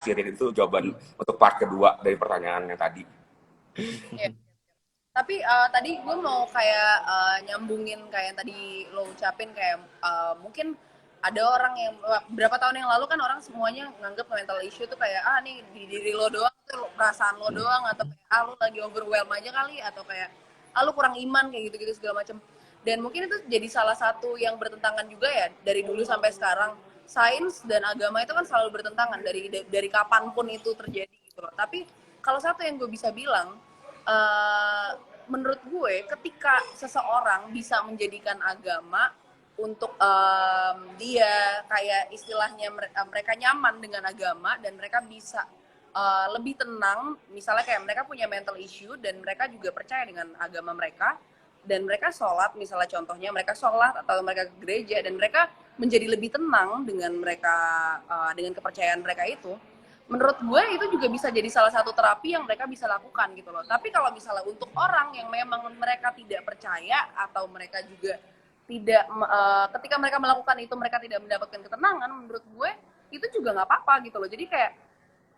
itu jawaban untuk part kedua dari pertanyaan yang tadi. Yeah. Tapi tadi gue mau kayak nyambungin kayak yang tadi lo ucapin kayak mungkin ada orang yang berapa tahun yang lalu kan orang semuanya nganggap mental issue tuh kayak nih di diri lo doang tuh perasaan lo doang atau kayak lo lagi overwhelm aja kali atau kayak lo kurang iman kayak gitu-gitu segala macam. Dan mungkin itu jadi salah satu yang bertentangan juga ya dari dulu sampai sekarang. Sains dan agama itu kan selalu bertentangan dari kapanpun itu terjadi gitu loh. Tapi kalau satu yang gue bisa bilang menurut gue ketika seseorang bisa menjadikan agama untuk dia kayak istilahnya mereka nyaman dengan agama dan mereka bisa lebih tenang, misalnya kayak mereka punya mental issue dan mereka juga percaya dengan agama mereka dan mereka sholat, misalnya contohnya mereka sholat atau mereka ke gereja dan mereka menjadi lebih tenang dengan mereka dengan kepercayaan mereka itu. Menurut gue itu juga bisa jadi salah satu terapi yang mereka bisa lakukan gitu loh. Tapi kalau misalnya untuk orang yang memang mereka tidak percaya atau mereka juga tidak ketika mereka melakukan itu mereka tidak mendapatkan ketenangan, menurut gue itu juga nggak apa-apa gitu loh. Jadi kayak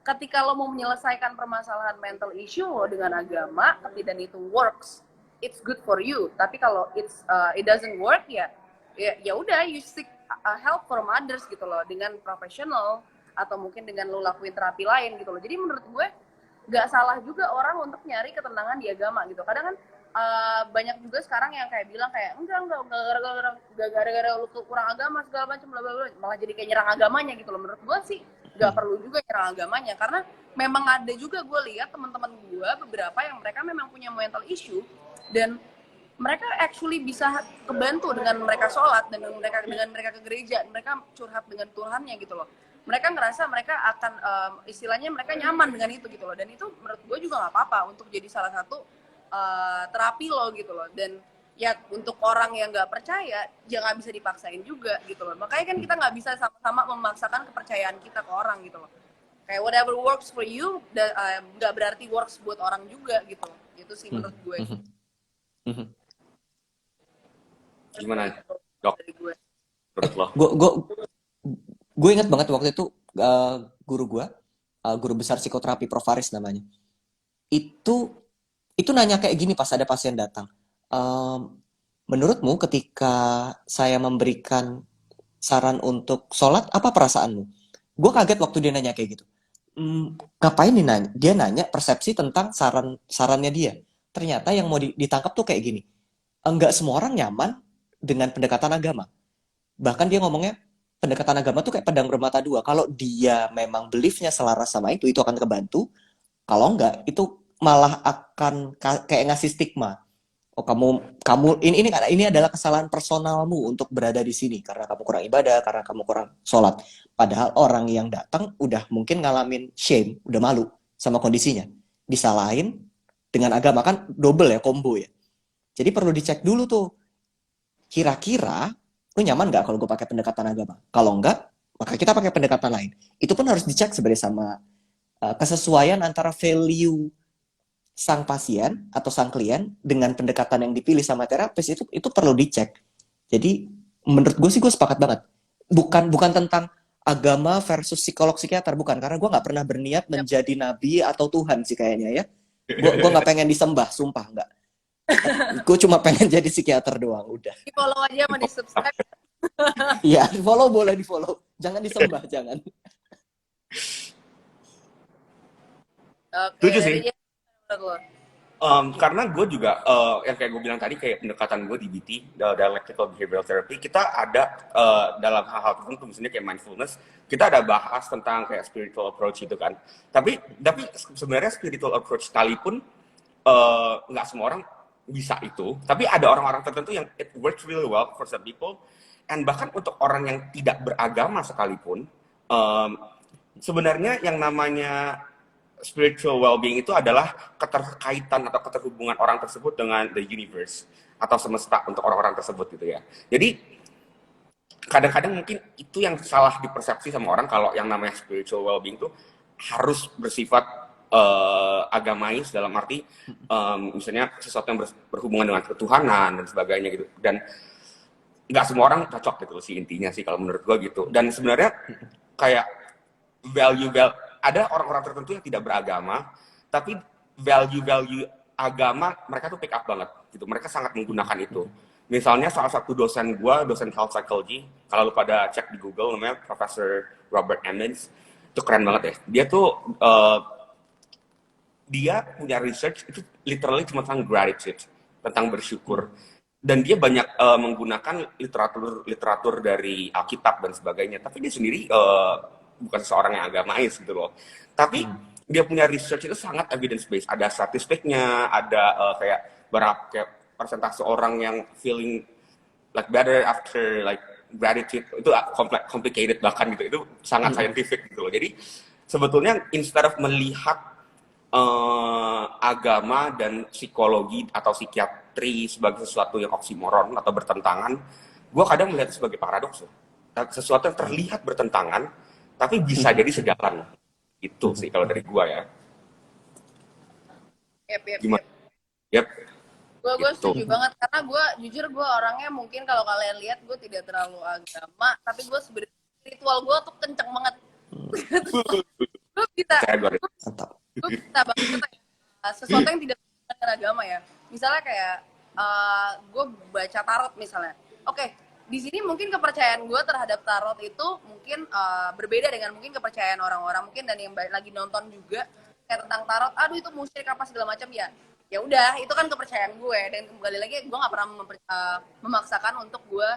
ketika lo mau menyelesaikan permasalahan mental issue lo dengan agama, dan itu works, it's good for you. Tapi kalau it doesn't work ya udah you seek help from others gitu loh dengan profesional atau mungkin dengan lo lakuin terapi lain gitu loh. Jadi menurut gue nggak salah juga orang untuk nyari ketenangan di agama gitu. Kadang kan banyak juga sekarang yang kayak bilang kayak enggak gara-gara lu kurang agama segala macam bla bla bla, malah jadi kayak nyerang agamanya gitu loh. Menurut gue sih nggak perlu juga nyerang agamanya karena memang ada juga gue lihat teman-teman gue beberapa yang mereka memang punya mental issue dan mereka actually bisa kebantu dengan mereka sholat dan dengan mereka ke gereja, mereka curhat dengan Tuhannya gitu loh. Mereka ngerasa mereka akan istilahnya mereka nyaman dengan itu gitu loh, dan itu menurut gue juga nggak apa-apa untuk jadi salah satu terapi lo gitu loh. Dan ya untuk orang yang nggak percaya ya nggak bisa dipaksain juga gitu loh. Makanya kan kita nggak bisa sama-sama memaksakan kepercayaan kita ke orang gitu loh. Kayak whatever works for you nggak berarti works buat orang juga gitu loh. Itu sih menurut gue. Gimana, Dok? Menurut lo? Gue ingat banget waktu itu guru gue, guru besar psikoterapi Prof. Faris namanya. Itu nanya kayak gini pas ada pasien datang. Menurutmu ketika saya memberikan saran untuk sholat, apa perasaanmu? Gue kaget waktu dia nanya kayak gitu. Ngapain dia nanya persepsi tentang sarannya dia. Ternyata yang mau ditangkap tuh kayak gini. Enggak semua orang nyaman dengan pendekatan agama. Bahkan dia ngomongnya, pendekatan agama tuh kayak pedang bermata dua. Kalau dia memang beliefnya selaras sama itu akan kebantu. Kalau enggak, itu malah akan kayak ngasih stigma. Oh, kamu ini adalah kesalahan personalmu untuk berada di sini karena kamu kurang ibadah, karena kamu kurang sholat. Padahal orang yang datang udah mungkin ngalamin shame, udah malu sama kondisinya. Disalahin dengan agama, kan double ya, combo ya. Jadi perlu dicek dulu tuh, kira-kira lu nyaman nggak kalau gue pakai pendekatan agama? Kalau enggak, maka kita pakai pendekatan lain. Itu pun harus dicek sebenarnya sama kesesuaian antara value sang pasien atau sang klien dengan pendekatan yang dipilih sama terapis, itu perlu dicek. Jadi menurut gue sih gue sepakat banget. Bukan tentang agama versus psikolog psikiater, bukan, karena gue nggak pernah berniat menjadi nabi atau Tuhan sih kayaknya ya. Gue nggak pengen disembah, sumpah nggak. Gue cuma pengen jadi psikiater doang, udah. Di follow aja sama di subscribe. Iya, follow boleh di follow, jangan disembah, jangan. Oke, sih. Karena gue juga yang kayak gue bilang tadi, kayak pendekatan gue di BT, dialectical behavioral therapy, kita ada dalam hal-hal tertentu, misalnya kayak mindfulness, kita ada bahas tentang kayak spiritual approach itu kan. Tapi sebenarnya spiritual approach sekalipun nggak semua orang bisa itu, tapi ada orang-orang tertentu yang it works really well for some people, and bahkan untuk orang yang tidak beragama sekalipun, sebenarnya yang namanya spiritual well-being itu adalah keterkaitan atau keterhubungan orang tersebut dengan the universe atau semesta untuk orang-orang tersebut gitu ya. Jadi kadang-kadang mungkin itu yang salah dipersepsi sama orang, kalau yang namanya spiritual well-being itu harus bersifat agamais, dalam arti misalnya sesuatu yang berhubungan dengan ketuhanan dan sebagainya gitu. Dan nggak semua orang cocok gitu sih intinya sih kalau menurut gue gitu. Dan sebenarnya kayak ada orang-orang tertentu yang tidak beragama, tapi value-value agama mereka tuh pick up banget gitu. Mereka sangat menggunakan itu. Misalnya salah satu dosen gua, dosen health psychology, kalau lu pada cek di Google namanya Profesor Robert Emmons, itu keren banget ya. Dia tuh dia punya research itu literally cuma tentang gratitude, tentang bersyukur. Dan dia banyak menggunakan literatur dari Alkitab dan sebagainya. Tapi dia sendiri bukan seorang yang agamais gitu loh. Tapi dia punya research itu sangat evidence based. Ada statistiknya, ada kayak berapa kayak persentase orang yang feeling like better after like gratitude, itu complicated bahkan gitu. Itu sangat scientific gitu loh. Jadi sebetulnya instead of melihat agama dan psikologi atau psikiatri sebagai sesuatu yang oksimoron atau bertentangan, gue kadang melihat sebagai paradoks. Sesuatu yang terlihat bertentangan, tapi bisa jadi sejalan. Itu sih kalau dari gue ya. Gimana? Yep. Gue Gitu. setuju banget karena gue jujur gue orangnya mungkin kalau kalian lihat gue tidak terlalu agama, tapi gue sebenarnya ritual gue tuh kenceng banget. Gue bisa, Mantap. gue bisa banget sesuatu yang tidak dengan agama ya. Misalnya kayak gue baca tarot misalnya. Oke, di sini mungkin kepercayaan gue terhadap tarot itu mungkin berbeda dengan mungkin kepercayaan orang-orang mungkin dan yang lagi nonton juga kayak tentang tarot. Aduh itu musyrik apa segala macam ya. Ya udah, itu kan kepercayaan gue dan kembali lagi gue nggak pernah memaksakan untuk gue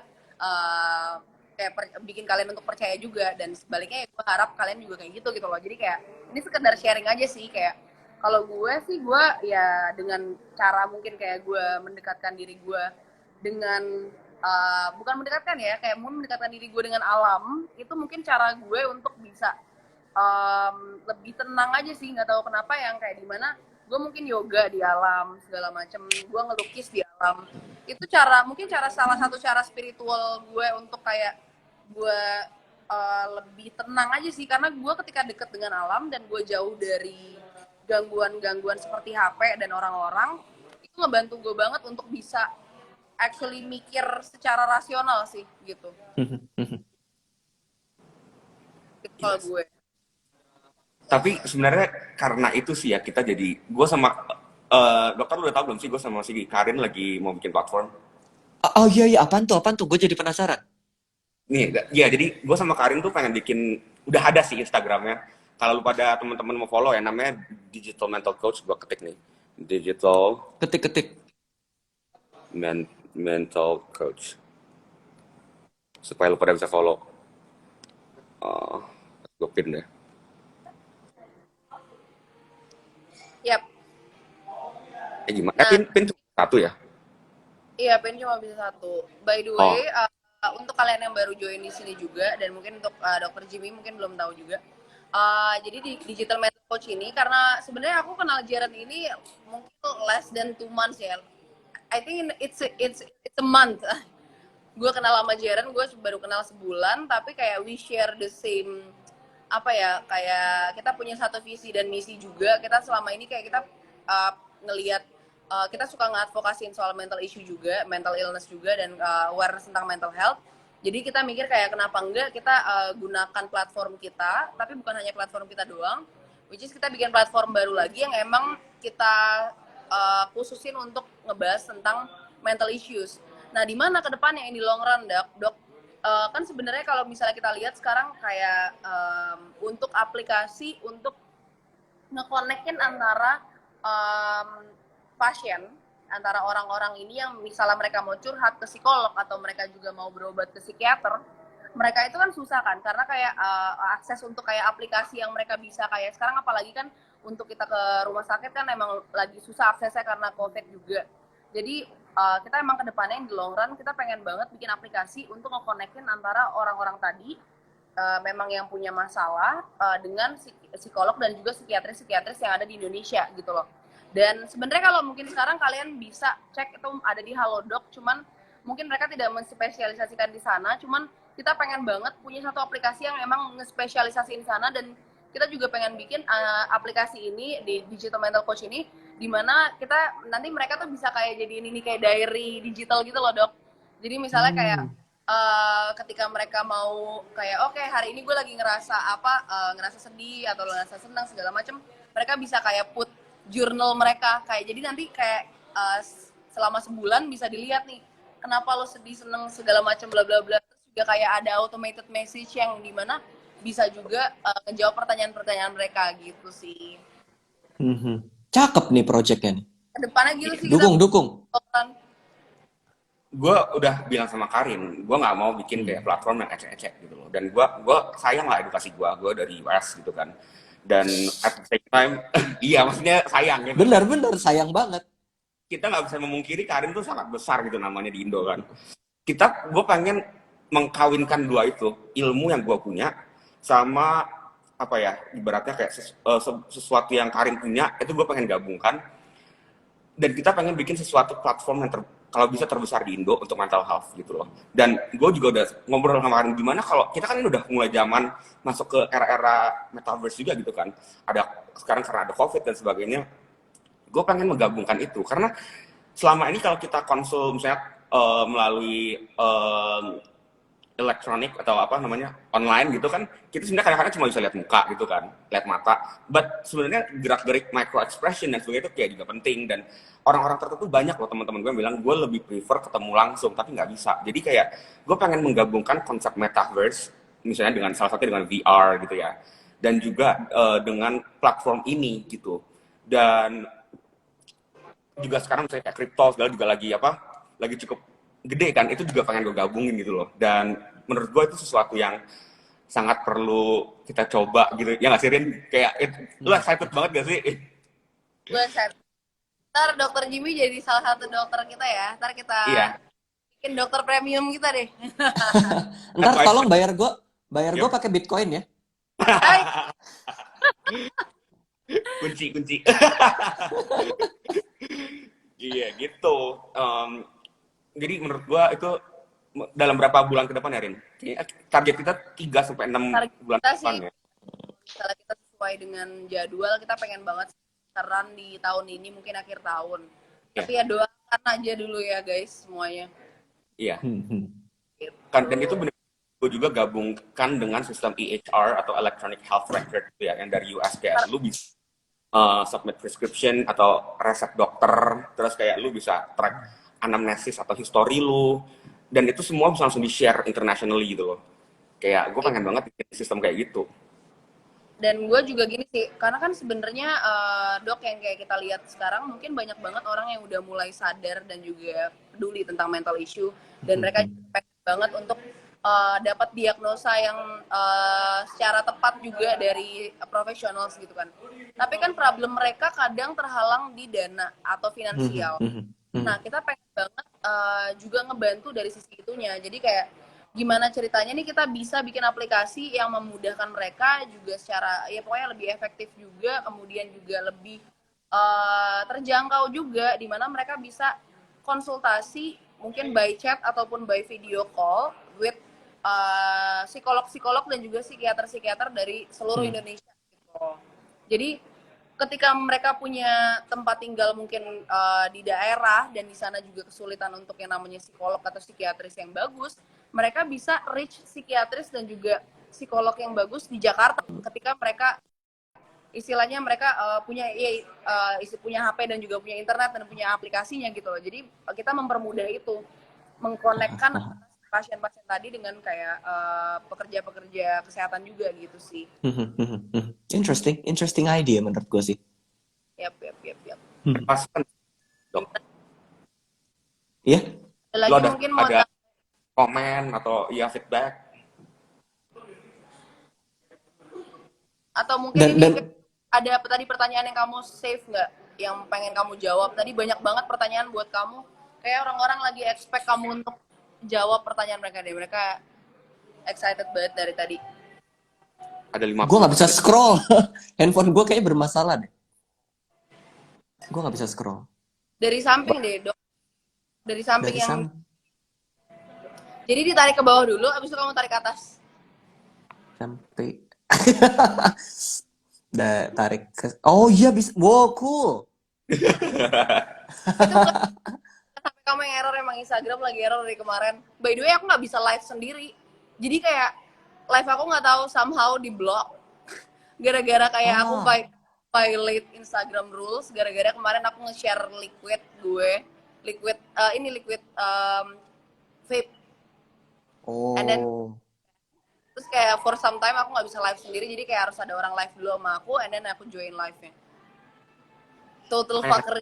kayak bikin kalian untuk percaya juga, dan sebaliknya ya gue harap kalian juga kayak gitu loh. Jadi kayak ini sekedar sharing aja sih, kayak kalau gue sih gue ya dengan cara mungkin kayak gue mendekatkan diri gue dengan bukan mendekatkan ya, kayak mau mendekatkan diri gue dengan alam, itu mungkin cara gue untuk bisa lebih tenang aja sih. Nggak tahu kenapa yang kayak dimana gue mungkin yoga di alam segala macem, gue ngelukis di alam, itu mungkin salah satu cara spiritual gue untuk kayak gue lebih tenang aja sih, karena gue ketika deket dengan alam dan gue jauh dari gangguan-gangguan seperti HP dan orang-orang, itu ngebantu gue banget untuk bisa actually mikir secara rasional sih gitu. Itu kalau gue. Tapi sebenarnya karena itu sih ya kita jadi, gue sama dokter lu udah tahu belum sih, gue sama si Karin lagi mau bikin platform. Oh iya, apaan tuh? Gue jadi penasaran. Nih, ya jadi gue sama Karin tuh pengen bikin, udah ada sih Instagramnya. Kalau lu pada teman-teman mau follow ya, namanya Digital Mental Coach, gue ketik nih, Digital Ketik. Mental Coach, supaya lu pada bisa follow. Gue pin deh. Yap. Gimana? Nah, Pin cuma satu ya? Iya, pin cuma bisa satu. By the way, untuk kalian yang baru join di sini juga, dan mungkin untuk Dr. Jimmy mungkin belum tahu juga. Jadi di Digital Mental Coach ini, karena sebenarnya aku kenal Jaren ini mungkin less than 2 months ya. I think it's a month. Gue kenal sama Jaren, gue baru kenal sebulan, tapi kayak we share the same, apa ya, kayak kita punya satu visi dan misi juga. Kita selama ini kayak kita ngelihat kita suka ngadvokasiin soal mental issue juga, mental illness juga, dan awareness tentang mental health. Jadi kita mikir kayak kenapa enggak kita gunakan platform kita, tapi bukan hanya platform kita doang, which is kita bikin platform baru lagi yang emang kita khususin untuk ngebahas tentang mental issues. Nah, di mana ke depannya ini long run, Dok? Kan sebenarnya kalau misalnya kita lihat sekarang kayak untuk aplikasi untuk nge-connect-in antara pasien, antara orang-orang ini yang misalnya mereka mau curhat ke psikolog atau mereka juga mau berobat ke psikiater, mereka itu kan susah kan, karena kayak akses untuk kayak aplikasi yang mereka bisa kayak sekarang, apalagi kan untuk kita ke rumah sakit kan emang lagi susah aksesnya karena COVID juga. Jadi kita emang kedepannya di long run kita pengen banget bikin aplikasi untuk nge-connect-in antara orang-orang tadi memang yang punya masalah dengan psikolog dan juga psikiatris yang ada di Indonesia gitu loh. Dan sebenarnya kalau mungkin sekarang kalian bisa cek itu ada di Halodoc, cuman mungkin mereka tidak menspesialisasikan di sana, cuman kita pengen banget punya satu aplikasi yang emang ngespesialisasiin di sana, dan kita juga pengen bikin aplikasi ini di Digital Mental Coach ini, di mana kita nanti mereka tuh bisa kayak jadi ini kayak diary digital gitu loh, Dok. Jadi misalnya kayak ketika mereka mau kayak oke, hari ini gue lagi ngerasa apa, ngerasa sedih atau ngerasa senang segala macam, mereka bisa kayak put jurnal mereka kayak, jadi nanti kayak selama sebulan bisa dilihat nih kenapa lo sedih seneng segala macam bla bla bla. Terus juga kayak ada automated message yang dimana bisa juga ngejawab pertanyaan-pertanyaan mereka gitu sih. Cakep nih projectnya nih. Kedepannya gitu sih kita Dukung. Gue udah bilang sama Karin, gue nggak mau bikin kayak platform yang ecek-ecek gitu loh. Dan gue sayang lah edukasi gue dari US gitu kan. Dan at the same time, iya maksudnya sayang gitu. Bener sayang banget. Kita nggak bisa memungkiri Karin tuh sangat besar gitu namanya di Indo kan. Gue pengen mengkawinkan dua itu, ilmu yang gue punya sama apa ya, ibaratnya kayak sesuatu yang Karin punya, itu gue pengen gabungkan. Dan kita pengen bikin sesuatu platform yang kalau bisa terbesar di Indo untuk mental health gitu loh. Dan gue juga udah ngobrol sama Karin gimana kalau kita kan ini udah mulai zaman masuk ke era-era metaverse juga gitu kan. Sekarang karena ada COVID dan sebagainya, gue pengen menggabungkan itu karena selama ini kalau kita konsul misalnya melalui elektronik atau apa namanya online gitu kan, kita sebenarnya kadang-kadang cuma bisa lihat muka gitu kan, lihat mata, but sebenarnya gerak-gerik micro expression dan sebagainya itu kayak juga penting. Dan orang-orang tertentu banyak loh teman-teman gue yang bilang gue lebih prefer ketemu langsung, tapi nggak bisa. Jadi kayak gue pengen menggabungkan konsep metaverse misalnya dengan salah satu dengan VR gitu ya, dan juga dengan platform ini gitu. Dan juga sekarang misalnya kayak crypto segala juga lagi cukup gede kan, itu juga pengen gue gabungin gitu loh. Dan menurut gue itu sesuatu yang sangat perlu kita coba gitu ya nggak sih Rin? Kayak lu excited banget gak sih? Gue excited. Ntar dokter Jimmy jadi salah satu dokter kita ya, ntar kita bikin dokter premium kita deh. Ntar tolong bayar gue pakai Bitcoin ya. kunci iya gitu. Jadi menurut gua itu dalam berapa bulan ke depan ya Rin? Target kita 3-6 bulan ke depan ya. Misalnya kita sesuai dengan jadwal, kita pengen banget run di tahun ini, mungkin akhir tahun. Tapi ya doakan aja dulu ya guys semuanya. Iya. Kan dan itu benar gue juga gabungkan dengan sistem EHR atau Electronic Health Record ya, yang dari US kayak lu bisa submit prescription atau resep dokter, terus kayak lu bisa track anamnesis atau history lu, dan itu semua bisa langsung di-share internationally gitu loh. Kayak gue pengen banget bikin sistem kayak gitu. Dan gue juga gini sih, karena kan sebenarnya dok yang kayak kita lihat sekarang mungkin banyak banget orang yang udah mulai sadar dan juga peduli tentang mental issue, dan mereka pengen banget untuk dapat diagnosa yang secara tepat juga dari profesional gitu kan. Tapi kan problem mereka kadang terhalang di dana atau finansial. Nah, kita pengen banget juga ngebantu dari sisi itunya. Jadi kayak gimana ceritanya nih kita bisa bikin aplikasi yang memudahkan mereka juga secara ya pokoknya lebih efektif juga, kemudian juga lebih terjangkau juga, di mana mereka bisa konsultasi mungkin by chat ataupun by video call with psikolog-psikolog dan juga psikiater-psikiater dari seluruh Indonesia gitu. Jadi ketika mereka punya tempat tinggal mungkin di daerah dan di sana juga kesulitan untuk yang namanya psikolog atau psikiatris yang bagus, mereka bisa reach psikiatris dan juga psikolog yang bagus di Jakarta ketika mereka istilahnya mereka punya HP dan juga punya internet dan punya aplikasinya gitu loh. Jadi kita mempermudah itu, mengkonekkan pasien-pasien tadi dengan kayak pekerja-pekerja kesehatan juga gitu sih. Interesting idea menurut gue sih. Yap. Pasti dok. Iya? Lagi mungkin mau ada komen atau feedback atau mungkin ada tadi pertanyaan yang kamu save nggak, yang pengen kamu jawab? Tadi banyak banget pertanyaan buat kamu, kayak orang-orang lagi expect kamu untuk jawab pertanyaan mereka deh. Mereka excited banget dari tadi. Ada 50. Gue nggak bisa scroll. Handphone gue kayaknya bermasalah deh. Gue nggak bisa scroll. Dari samping deh dok. Dari samping Jadi ditarik ke bawah dulu, abis itu kamu tarik ke atas. Sampai. Tarik ke. Oh iya bisa. Wow, cool. Itu bukan sampai kamu emang Instagram lagi error dari kemarin. By the way, aku nggak bisa live sendiri. Jadi kayak live aku nggak tahu somehow di block. Gara-gara kayak aku Ah, violate Instagram rules. Gara-gara kemarin aku nge-share liquid gue. Liquid vape. And then oh. terus kayak for some time aku nggak bisa live sendiri. Jadi kayak harus ada orang live dulu sama aku. And then aku join live-nya. Total Kayak fucker.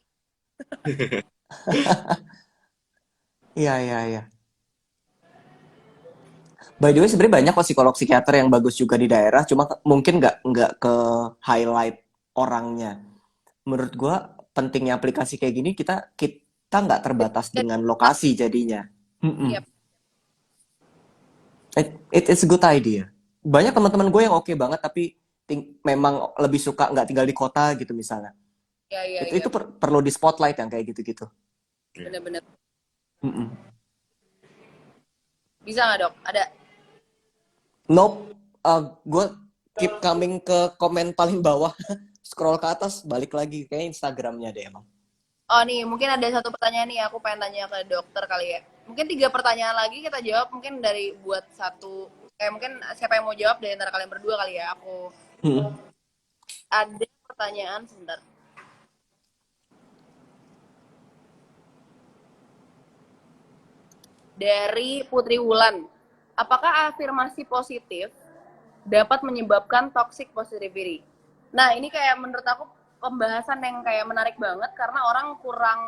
Iya, iya, iya. By the way, sebenarnya banyak kok psikolog psikiater yang bagus juga di daerah, cuma mungkin nggak ke highlight orangnya. Menurut gua pentingnya aplikasi kayak gini kita nggak terbatas dengan lokasi jadinya. Mm-mm. Yep. It's a good idea. Banyak teman-teman gue yang oke banget tapi memang lebih suka nggak tinggal di kota gitu misalnya. Iya, Itu perlu di spotlight yang kayak gitu-gitu. bener-bener. Mm-mm. Bisa nggak dok? Ada. Nope. Gue keep coming ke komen paling bawah, scroll ke atas, balik lagi kayak Instagramnya deh emang. Oh nih, mungkin ada satu pertanyaan nih, aku pengen tanya ke dokter kali ya. Mungkin 3 pertanyaan lagi kita jawab, mungkin dari buat satu, mungkin siapa yang mau jawab dari antara kalian berdua kali ya. Aku Mm-mm. ada pertanyaan sebentar. Dari Putri Wulan, apakah afirmasi positif dapat menyebabkan toxic positivity? Nah, ini kayak menurut aku pembahasan yang kayak menarik banget karena orang kurang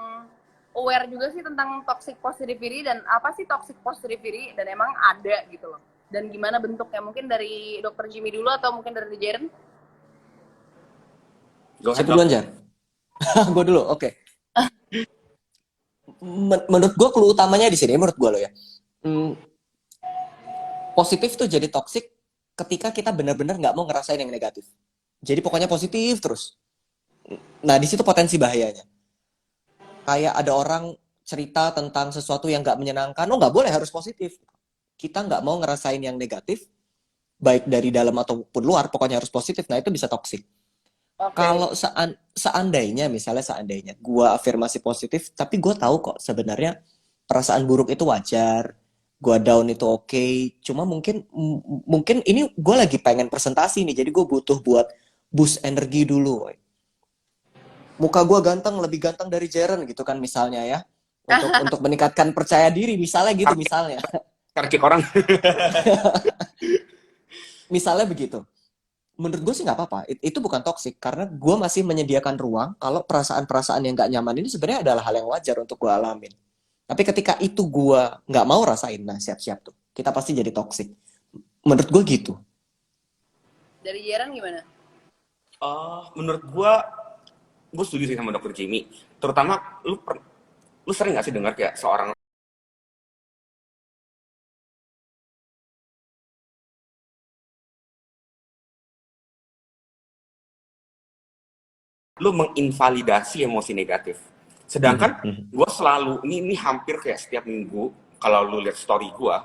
aware juga sih tentang toxic positivity dan apa sih toxic positivity dan emang ada gitu loh. Dan gimana bentuknya? Mungkin dari Dokter Jimmy dulu atau mungkin dari Jaren? go ahead Siapa dok. duluan, Jar? Gue dulu, oke. Menurut gue clue utamanya di sini, menurut gue loh ya. Hmm, Positif tuh jadi toxic ketika kita benar-benar nggak mau ngerasain yang negatif. Jadi pokoknya positif terus. Nah, di situ potensi bahayanya. Kayak ada orang cerita tentang sesuatu yang nggak menyenangkan, oh nggak boleh harus positif. Kita nggak mau ngerasain yang negatif, baik dari dalam ataupun luar, pokoknya harus positif. Nah, itu bisa toxic. Oke. Kalau seandainya, misalnya seandainya, gue afirmasi positif, tapi gue tahu kok sebenarnya perasaan buruk itu wajar, gue down itu oke, cuma mungkin ini gue lagi pengen presentasi nih, jadi gue butuh buat boost energi dulu. Muka gue ganteng, lebih ganteng dari Jaren gitu kan misalnya ya, untuk meningkatkan percaya diri, misalnya gitu, Karkik, misalnya, karkik orang. misalnya begitu. Menurut gue sih nggak apa-apa. Itu bukan toksik karena gue masih menyediakan ruang kalau perasaan-perasaan yang nggak nyaman ini sebenarnya adalah hal yang wajar untuk gue alamin. Tapi ketika itu gue nggak mau rasain, nah siap-siap tuh. Kita pasti jadi toksik. Menurut gue gitu. Dari Jaren gimana? Menurut gue setuju sih sama dokter Jimmy. Terutama lu sering gak sih dengar kayak seorang lu menginvalidasi emosi negatif. Sedangkan gue selalu ini hampir kayak setiap minggu kalau lu lihat story gue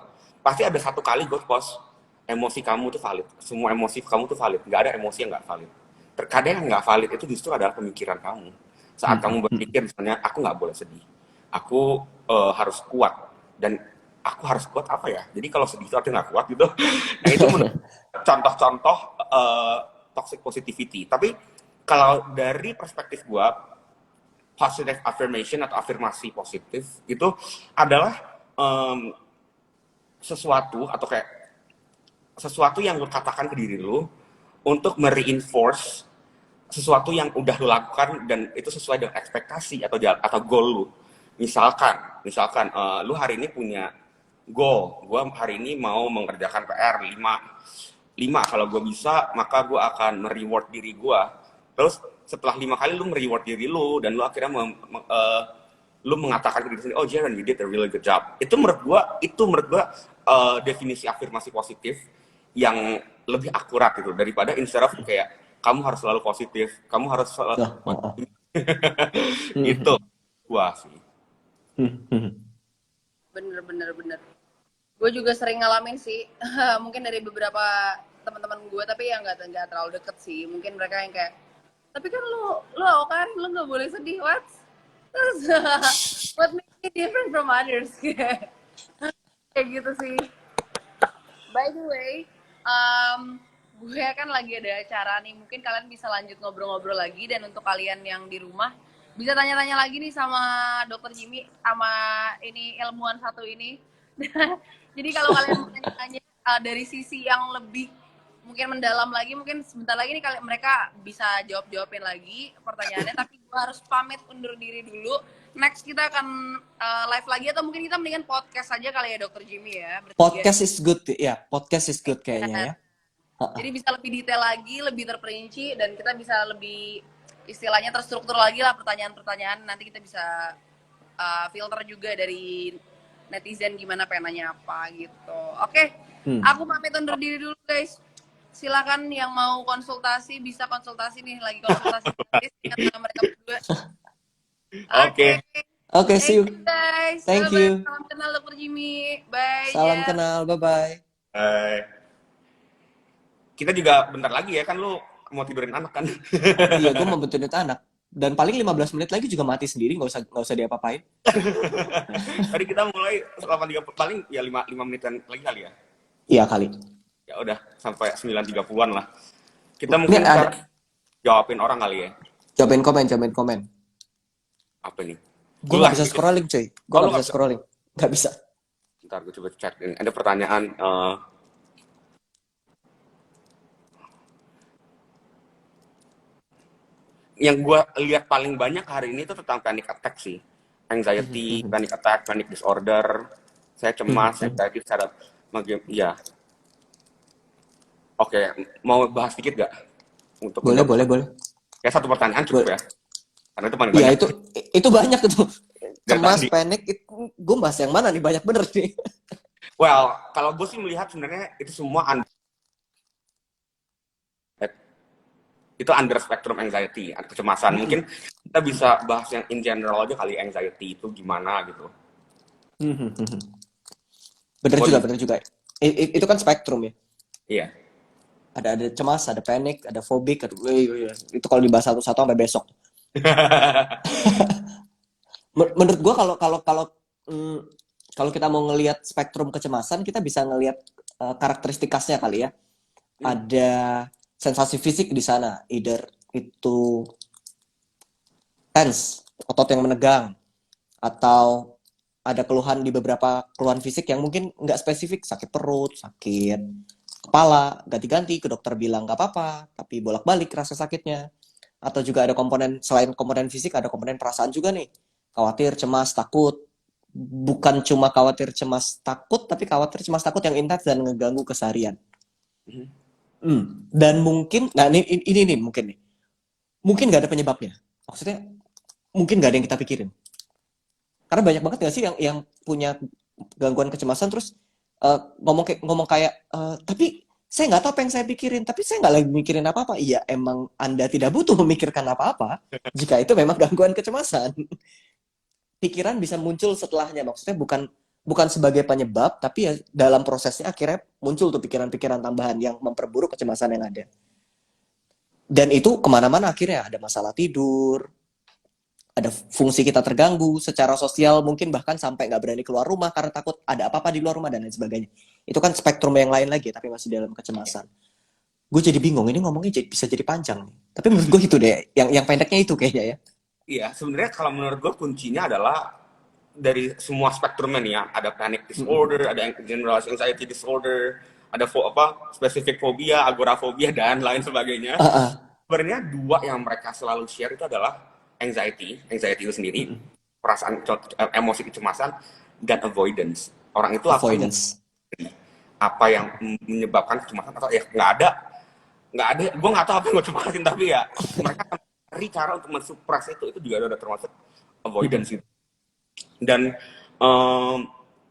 pasti ada satu kali gue post emosi kamu tuh valid. Semua emosi kamu tuh valid. Nggak ada emosi yang nggak valid. Terkadang yang nggak valid itu justru adalah pemikiran kamu. Saat kamu berpikir misalnya aku nggak boleh sedih, aku harus kuat dan aku harus kuat apa ya? Jadi kalau sedih itu artinya nggak kuat gitu. Nah itu menurut contoh-contoh toxic positivity. Tapi kalau dari perspektif gua positive affirmation atau afirmasi positif itu adalah em, sesuatu atau kayak sesuatu yang lu katakan ke diri lu untuk mereinforce sesuatu yang udah lu lakukan dan itu sesuai dengan ekspektasi atau goal lu. Misalkan lu hari ini punya goal, gua hari ini mau mengerjakan PR 5 kalau gue bisa maka gue akan mereward diri gue. Terus setelah 5 kali lu mereward diri lu dan lu akhirnya lu mengatakan ke diri sendiri, oh Jaren, you did a really good job. Itu menurut gue definisi afirmasi positif yang lebih akurat gitu daripada instead of kayak kamu harus selalu positif, kamu harus selalu Nah, oh, gitu. oh. Bener, bener. Gue juga sering ngalamin sih. Mungkin dari beberapa teman-teman gue, tapi ya nggak terlalu deket sih. Mungkin mereka yang kayak, tapi kan lu kan lu nggak boleh sedih, what? Terus, what makes me different from others? Kayak gitu sih. By the way, gue kan lagi ada acara nih. Mungkin kalian bisa lanjut ngobrol-ngobrol lagi. Dan untuk kalian yang di rumah, bisa tanya-tanya lagi nih sama Dokter Jimmy, sama ini ilmuwan satu ini. Jadi kalau kalian mau tanya-tanya dari sisi yang lebih mungkin mendalam lagi, mungkin sebentar lagi nih mereka bisa jawabin lagi pertanyaannya. Tapi gue harus pamit undur diri dulu. Next kita akan live lagi atau mungkin kita mendingan podcast aja kali ya Dokter Jimmy ya. Podcast is good ya, podcast is good kayaknya ya. Jadi bisa lebih detail lagi, lebih terperinci, dan kita bisa lebih istilahnya terstruktur lagi lah pertanyaan-pertanyaan. Nanti kita bisa filter juga dari netizen gimana pengennya apa gitu. Oke, aku pamit undur diri dulu guys. Silakan yang mau konsultasi bisa konsultasi nih, lagi konsultasi gratis dengan mereka berdua. Oke. Oke, see you. Guys. Thank Bye-bye. you. Salam kenal Dokter Jimmy. Bye. Salam Jeff. kenal, bye-bye. Kita juga bentar lagi ya, kan lu mau tidurin anak kan? Iya, gue mau benturin anak. Dan paling 15 menit lagi juga mati sendiri, nggak usah diapa-apain. Tadi kita mulai 8.30, paling ya 5 menitan lagi kali ya? Iya kali. Ya udah, sampai 9.30-an lah. Kita mungkin jawabin orang kali ya? Jawabin komen. Apa nih? Gue nggak bisa scrolling, cuy. Gue nggak bisa scrolling. Nggak bisa. Ntar gue coba cek. Ada pertanyaan. Yang gue lihat paling banyak hari ini tuh tentang panic attack sih. Anxiety, panic attack, panic disorder. Saya cemas, anxiety secara ya. Oke, mau bahas dikit gak? Boleh. Ya satu pertanyaan cukup ya. Karena itu paling Iya, banyak. itu banyak itu. Cemas, panik, gue bahas yang mana nih? Banyak bener nih. Well, kalau gue sih melihat sebenarnya itu semua itu under spectrum anxiety, kecemasan. Mungkin kita bisa bahas yang in general aja kali, anxiety itu gimana gitu. Bener juga. Itu kan spektrum ya. Iya. Ada cemas, ada panik, ada fobik, itu kalau dibahas satu-satu sampai besok. Menurut gue kalau kita mau ngelihat spektrum kecemasan, kita bisa ngelihat karakteristik khasnya kali ya. Ada sensasi fisik di sana, either itu tense, otot yang menegang, atau ada keluhan di beberapa keluhan fisik yang mungkin nggak spesifik, sakit perut, sakit kepala, ganti-ganti ke dokter bilang nggak apa-apa, tapi bolak-balik rasa sakitnya. Atau juga ada komponen, selain komponen fisik, ada komponen perasaan juga nih. Khawatir, cemas, takut. Bukan cuma khawatir, cemas, takut, tapi khawatir, cemas, takut yang intens dan ngeganggu keseharian. Dan mungkin, nah ini nih mungkin nih. Mungkin nggak ada penyebabnya. Maksudnya, mungkin nggak ada yang kita pikirin. Karena banyak banget nggak sih yang punya gangguan kecemasan terus ngomong kayak, tapi saya nggak tahu apa yang saya pikirin, tapi saya nggak lagi mikirin apa-apa. Iya, emang Anda tidak butuh memikirkan apa-apa jika itu memang gangguan kecemasan. Pikiran bisa muncul setelahnya, maksudnya bukan sebagai penyebab, tapi ya dalam prosesnya akhirnya muncul tuh pikiran-pikiran tambahan yang memperburuk kecemasan yang ada. Dan itu kemana-mana akhirnya, ada masalah tidur, ada fungsi kita terganggu secara sosial, mungkin bahkan sampai nggak berani keluar rumah karena takut ada apa-apa di luar rumah dan lain sebagainya. Itu kan spektrum yang lain lagi, tapi masih dalam kecemasan. Gue jadi bingung, ini ngomongnya bisa jadi panjang nih. Tapi menurut gue itu deh, yang pendeknya itu kayaknya ya. Iya, sebenarnya kalau menurut gue kuncinya adalah dari semua spektrumnya nih ya. Ada panic disorder, ada generalized anxiety disorder, ada spesifik fobia, agorafobia, dan lain sebagainya. Sebenarnya dua yang mereka selalu share itu adalah anxiety itu sendiri, perasaan emosi kecemasan, dan avoidance. Orang itu apa yang menyebabkan kecemasan atau ya nggak ada, gue nggak tahu apa yang gue cemasin, tapi ya mereka cari cara untuk mensupras itu juga udah termasuk avoidance itu. Dan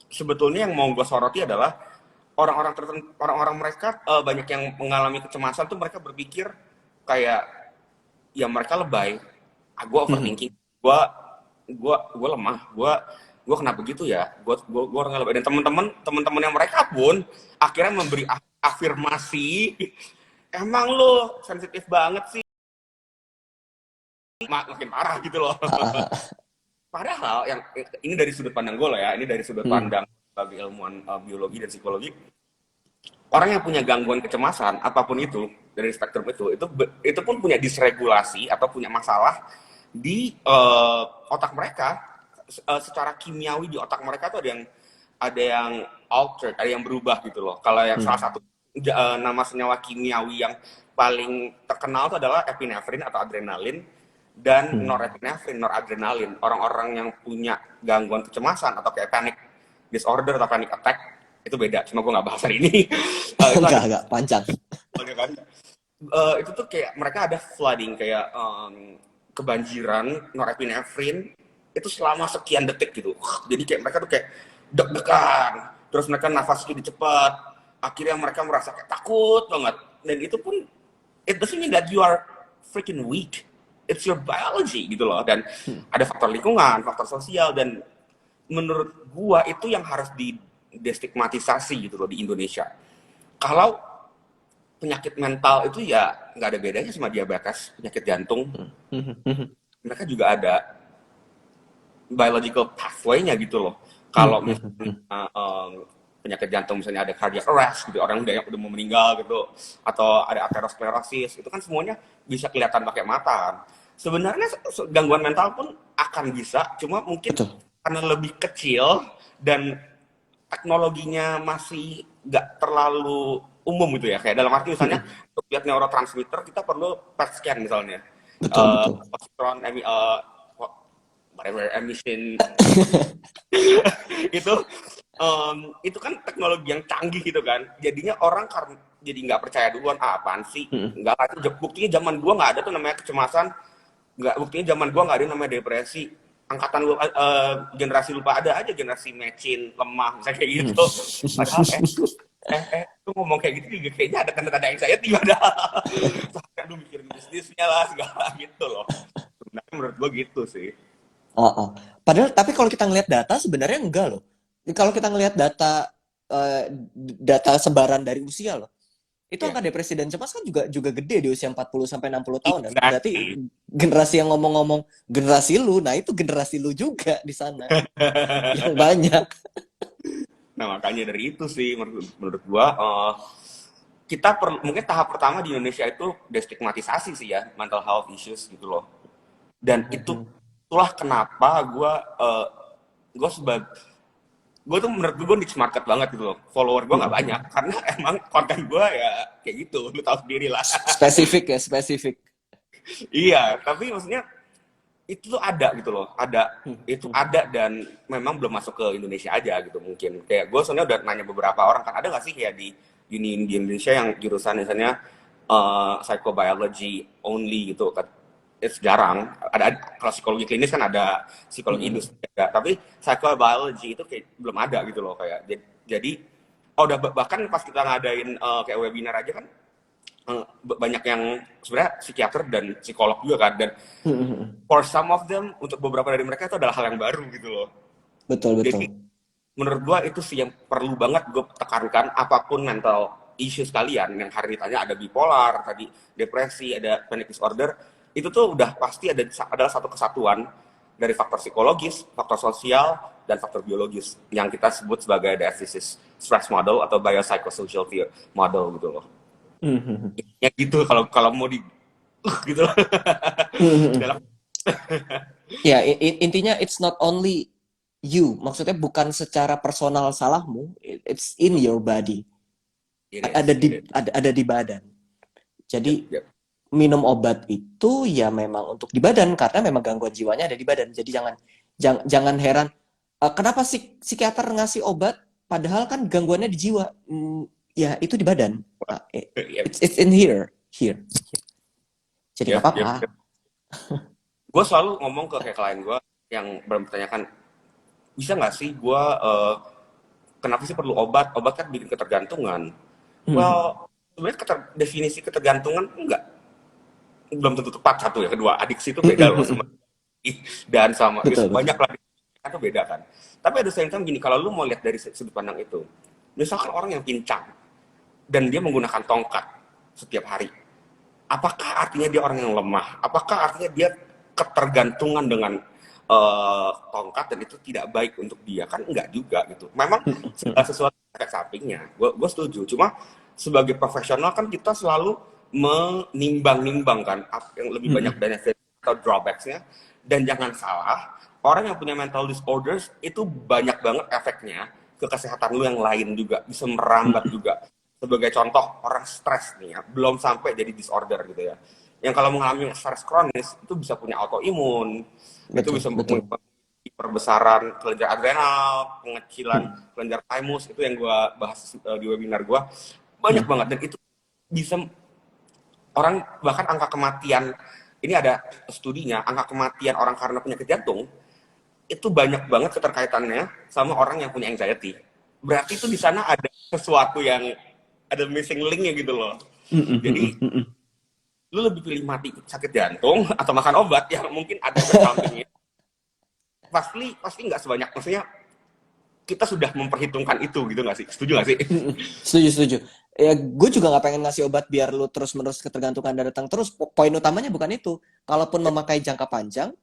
sebetulnya yang mau gue soroti adalah orang-orang mereka banyak yang mengalami kecemasan tuh mereka berpikir kayak ya mereka lebay, gue overthinking, gue lemah, gue kenapa gitu ya, gue orang lebay. Dan teman-teman yang mereka pun akhirnya memberi afirmasi, emang lo sensitif banget sih, makin parah gitu loh. Padahal yang ini dari sudut pandang gue lah ya, ini dari sudut pandang bagi ilmuwan biologi dan psikologi, orang yang punya gangguan kecemasan apapun itu dari spektrum itu pun punya disregulasi atau punya masalah di otak mereka. Secara kimiawi di otak mereka tuh ada yang altered, ada yang berubah gitu loh. Kalau yang salah satu nama senyawa kimiawi yang paling terkenal itu adalah epinefrin atau adrenalin dan norepinefrin, noradrenalin. Orang-orang yang punya gangguan kecemasan atau kayak panic disorder atau panic attack itu beda. Cuma gue nggak bahas hari ini. Itu Enggak, panjang. kan? Itu tuh kayak mereka ada flooding kayak kebanjiran norepinefrin itu selama sekian detik gitu. Jadi kayak mereka tuh kayak deg-degan, terus mereka nafas jadi cepat, akhirnya mereka merasa kayak takut banget. Dan itu pun it doesn't mean that you are freaking weak, it's your biology gitu loh. Dan ada faktor lingkungan, faktor sosial, dan menurut gua itu yang harus destigmatisasi gitu loh di Indonesia. Kalau penyakit mental itu ya nggak ada bedanya sama diabetes, penyakit jantung. Mereka juga ada biological pathway-nya gitu loh. Kalau misalnya penyakit jantung misalnya ada cardiac arrest gitu, orang yang udah mau meninggal gitu, atau ada atherosclerosis, itu kan semuanya bisa kelihatan pakai mata kan. Sebenarnya gangguan mental pun akan bisa, cuma mungkin karena lebih kecil dan teknologinya masih nggak terlalu umum gitu ya. Kayak dalam arti misalnya untuk lihat neurotransmitter kita perlu PET scan misalnya. Betul. Positron, whatever emission itu kan teknologi yang canggih gitu kan. Jadinya orang karena jadi nggak percaya duluan, apaan sih? Nggak ada. Buktinya zaman gua nggak ada tuh namanya kecemasan. Buktinya zaman gua nggak ada namanya depresi. Angkatan lu, generasi lupa ada aja generasi mecin, lemah, misalnya kayak gitu. Padahal lu ngomong kayak gitu juga kayaknya ada tanda-tanda anxiety ada. Sampai lu mikirin bisnisnya lah segala gitu loh. Sebenarnya menurut gua gitu sih. Padahal tapi kalau kita ngelihat data sebenarnya enggak loh. Kalau kita ngelihat data sebaran dari usia loh. Itu angka depresi dan cemas kan juga gede di usia 40 sampai 60 tahun dan berarti generasi yang ngomong-ngomong generasi lu, nah itu generasi lu juga di sana. Yang banyak. Nah, makanya dari itu sih menurut gua kita mungkin tahap pertama di Indonesia itu destigmatisasi sih ya mental health issues gitu loh. Dan itulah kenapa gue tuh menurut gue niche market banget gitu loh. Follower gue nggak banyak karena emang konten gue ya kayak gitu, lu tahu sendiri lah. Spesifik. Iya, tapi maksudnya itu tuh ada gitu loh, itu ada dan memang belum masuk ke Indonesia aja gitu mungkin. Kayak gue soalnya udah nanya beberapa orang kan, ada nggak sih kayak di Indonesia yang jurusan misalnya psychobiology only gitu kan. It's jarang. Kalau psikologi klinis kan ada, psikologi industri ada, tapi psychobiology itu kayak belum ada gitu loh kayak. Jadi bahkan pas kita ngadain kayak webinar aja kan banyak yang sebenarnya psikiater dan psikolog juga kan, dan for some of them, untuk beberapa dari mereka itu adalah hal yang baru gitu loh. Betul. Jadi menurut gua itu sih yang perlu banget gue tekankan, apapun mental issues kalian, yang hari ditanya ada bipolar, tadi depresi, ada panic disorder, itu tuh udah pasti adalah satu kesatuan dari faktor psikologis, faktor sosial, dan faktor biologis yang kita sebut sebagai diathesis stress model atau biopsychosocial model gitu loh. Ya gitu kalau mau di gitu loh. Ya, intinya it's not only you, maksudnya bukan secara personal salahmu, it's in your body. Ada di badan. Jadi minum obat itu ya memang untuk di badan karena memang gangguan jiwanya ada di badan. Jadi jangan heran kenapa psikiater ngasih obat padahal kan gangguannya di jiwa. Ya itu di badan. It's in here. Jadi nggak apa-apa. Gue selalu ngomong ke kayak klien gue yang bertanyakan, bisa nggak sih gue kenapa sih perlu obat? Obat kan bikin ketergantungan. Well, sebenarnya definisi ketergantungan belum tentu tepat. Satu ya, kedua adiksi itu beda loh sama dan sama banyak lah itu beda kan. Tapi ada same time gini, kalau lu mau lihat dari sudut pandang itu, misalkan orang yang pincang dan dia menggunakan tongkat setiap hari, apakah artinya dia orang yang lemah? Apakah artinya dia ketergantungan dengan tongkat dan itu tidak baik untuk dia, kan enggak juga gitu. Memang segala sesuatu ada efek sampingnya, gue setuju. Cuma sebagai profesional kan kita selalu menimbang-nimbang kan yang lebih banyak benefit atau drawbacks-nya. Dan jangan salah, orang yang punya mental disorders itu banyak banget efeknya ke kesehatan lu yang lain juga, bisa merambat juga. Sebagai contoh, orang stres nih ya, belum sampai jadi disorder gitu ya. Yang kalau mengalami stres kronis itu bisa punya autoimun, itu bisa betul. perbesaran kelenjar adrenal, pengecilan kelenjar thymus, itu yang gue bahas di webinar gue. Banyak banget, dan itu bisa orang, bahkan angka kematian, ini ada studinya, angka kematian orang karena penyakit jantung itu banyak banget keterkaitannya sama orang yang punya anxiety. Berarti itu di sana ada sesuatu yang ada missing linknya gitu loh. Jadi lu lebih pilih mati sakit jantung atau makan obat yang mungkin ada bersampingnya. Pasti nggak sebanyak, maksudnya kita sudah memperhitungkan itu gitu nggak sih? Setuju nggak sih? Setuju. Ya, gue juga nggak pengen ngasih obat biar lu terus-menerus ketergantungan dan datang terus. Poin utamanya bukan itu. Kalaupun memakai jangka panjang,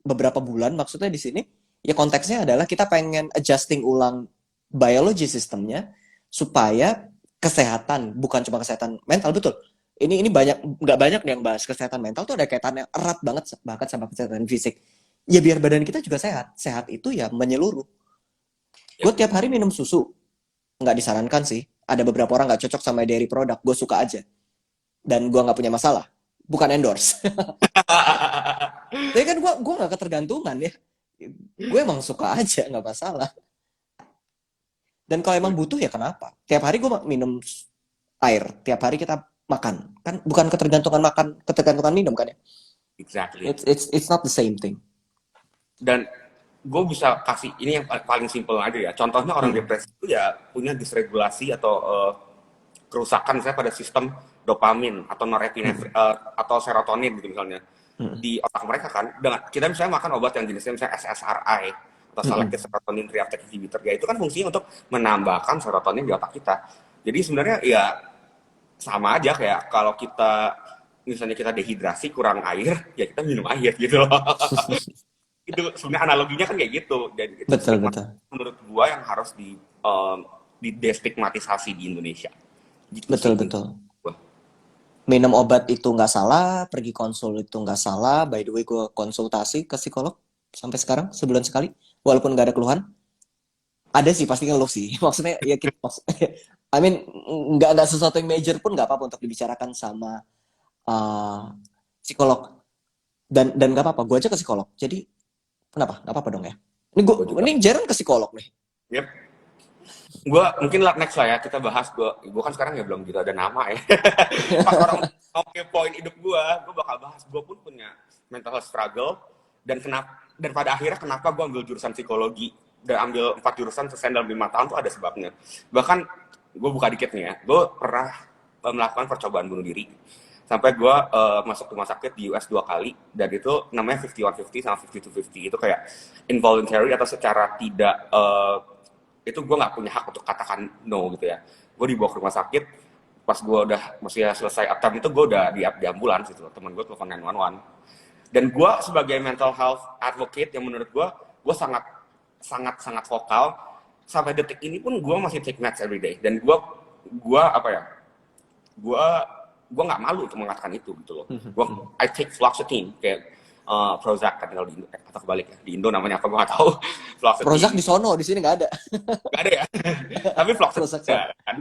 beberapa bulan maksudnya di sini, ya konteksnya adalah kita pengen adjusting ulang biology sistemnya supaya kesehatan, bukan cuma kesehatan mental, betul. Ini nggak banyak yang bahas kesehatan mental tuh ada kaitannya erat banget bahkan sama kesehatan fisik. Ya biar badan kita juga sehat. Sehat itu ya menyeluruh. Gue tiap hari minum susu. Nggak disarankan sih. Ada beberapa orang nggak cocok sama dairy product. Gue suka aja. Dan gue nggak punya masalah. Bukan endorse. Tapi kan gue nggak ketergantungan ya. Gue emang suka aja, nggak masalah. Dan kalau emang butuh ya kenapa? Tiap hari gue minum air. Tiap hari kita makan. Kan bukan ketergantungan makan, ketergantungan minum kan ya? Exactly. It's not the same thing. Dan gue bisa kasih ini yang paling simpel aja ya. Contohnya orang depresi itu ya punya disregulasi atau kerusakan saya pada sistem dopamin atau norepinefrin atau serotonin gitu misalnya di otak mereka kan. Dengan kita misalnya makan obat yang jenisnya misalnya SSRI atau selective serotonin reuptake inhibitor, ya itu kan fungsinya untuk menambahkan serotonin di otak kita. Jadi sebenarnya ya sama aja kayak kalau kita misalnya kita dehidrasi kurang air, ya kita minum air gitu loh. Itu sebenarnya analoginya kan kayak gitu. Jadi itu Betul. menurut gua yang harus di destigmatisasi di Indonesia. Gitu Betul. Minum obat itu nggak salah, pergi konsul itu nggak salah. By the way, gue konsultasi ke psikolog sampai sekarang sebulan sekali, walaupun nggak ada keluhan. Ada sih pasti ngeluh sih. Maksudnya ya kita, I mean nggak sesuatu yang major pun nggak apa-apa untuk dibicarakan sama psikolog. Dan nggak apa-apa, gue aja ke psikolog. Jadi kenapa? Nggak apa-apa dong ya. Ini Jaren ke psikolog nih. Yep. Gue mungkin next lah ya kita bahas. Gue kan sekarang ya belum gitu ada nama ya. Pas orang oke poin hidup gue bakal bahas. Gue pun punya mental health struggle dan pada akhirnya kenapa gue ambil jurusan psikologi dan ambil 4 jurusan selesai dalam 5 tahun tuh ada sebabnya. Bahkan gue buka dikit nih ya, gue pernah melakukan percobaan bunuh diri sampai gue masuk rumah sakit di US 2 kali, dan itu namanya 5150 sama 5250. Itu kayak involuntary atau secara tidak itu gue nggak punya hak untuk katakan no gitu ya. Gue dibawa ke rumah sakit, pas gue udah masih selesai attempt itu gue udah di ambulans gitu. Temen gue telepon 911. Dan gue sebagai mental health advocate yang menurut gue sangat vokal sampai detik ini pun gue masih take meds every day. Dan gue nggak malu untuk mengatakan itu gitu loh. I take fluoxetine kayak Prozac kan kalau di Indo, atau kebalik ya, di Indo namanya apa gue nggak tahu. Prozac di sono, di sini nggak ada. Nggak ada ya. Tapi Fluoxetine kan.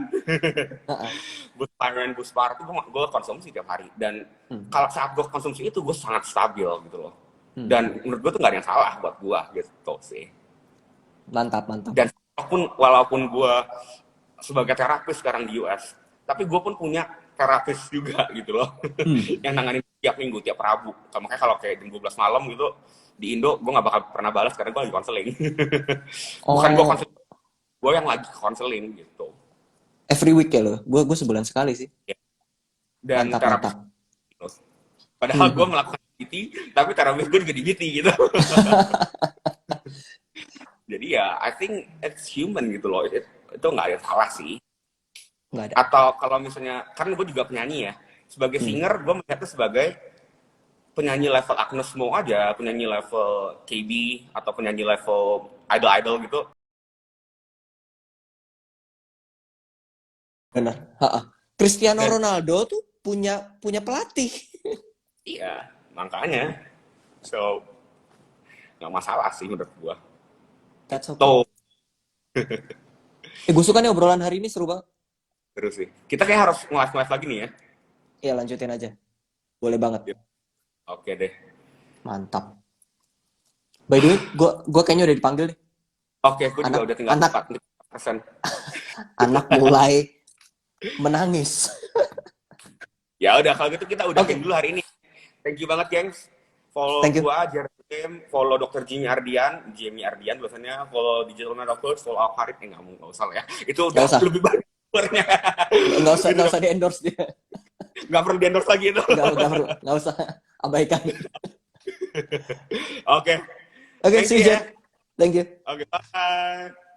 Buspar itu gue konsumsi tiap hari, dan kalau saat gue konsumsi itu gue sangat stabil gitu loh. Dan menurut gue tuh nggak ada yang salah buat gue gitu sih. Mantap. Dan walaupun gue sebagai terapis sekarang di US, tapi gue pun punya terapis juga gitu loh. Yang nanganin tiap minggu, tiap Rabu. Makanya kalau kayak jam 12 malam gitu di Indo, gue nggak bakal pernah balas karena gue lagi konseling. Bukan gue konseling, gue yang lagi konseling gitu. Every week ya lo? Gue sebulan sekali sih. Ya. Dan mantap. Padahal gue melakukan BT, tapi terapis gue juga di BT gitu. Jadi ya, I think it's human gitu loh. Itu nggak ada salah sih. Nggak ada. Atau kalau misalnya, kan gue juga penyanyi ya, sebagai singer gue melihatnya sebagai penyanyi level Agnes Mo aja, penyanyi level KB atau penyanyi level idol-idol gitu, Benar. Ha-ha. Cristiano dan Ronaldo tuh punya pelatih. iya, makanya. So, nggak masalah sih menurut gua. That's Itu okay. Gue suka nih obrolan hari ini seru banget. terus sih. Kita kayak harus nge-live lagi nih ya. Ya lanjutin aja. Boleh banget. Yuk, oke deh. Mantap. By the way, gue kayaknya udah dipanggil nih. Oke, aku juga Anak udah tinggal anak 4%. anak mulai menangis. Ya udah, kalau gitu kita udahin Oke, dulu hari ini. Thank you banget, gengs. Follow thank you. gua, Jerem, follow Dr. Jamie Ardian biasanya, follow Digital Doctor, follow Alkarit, nggak usah lah ya. Itu Gak udah usah, lebih banyak followernya. Itu nggak udah, usah di endorse dia. nggak perlu di endorse lagi itu. Nggak perlu, nggak usah. Abaikan. Oke, Oke, thank see you you, ya. Jen. Thank you. Oke, bye.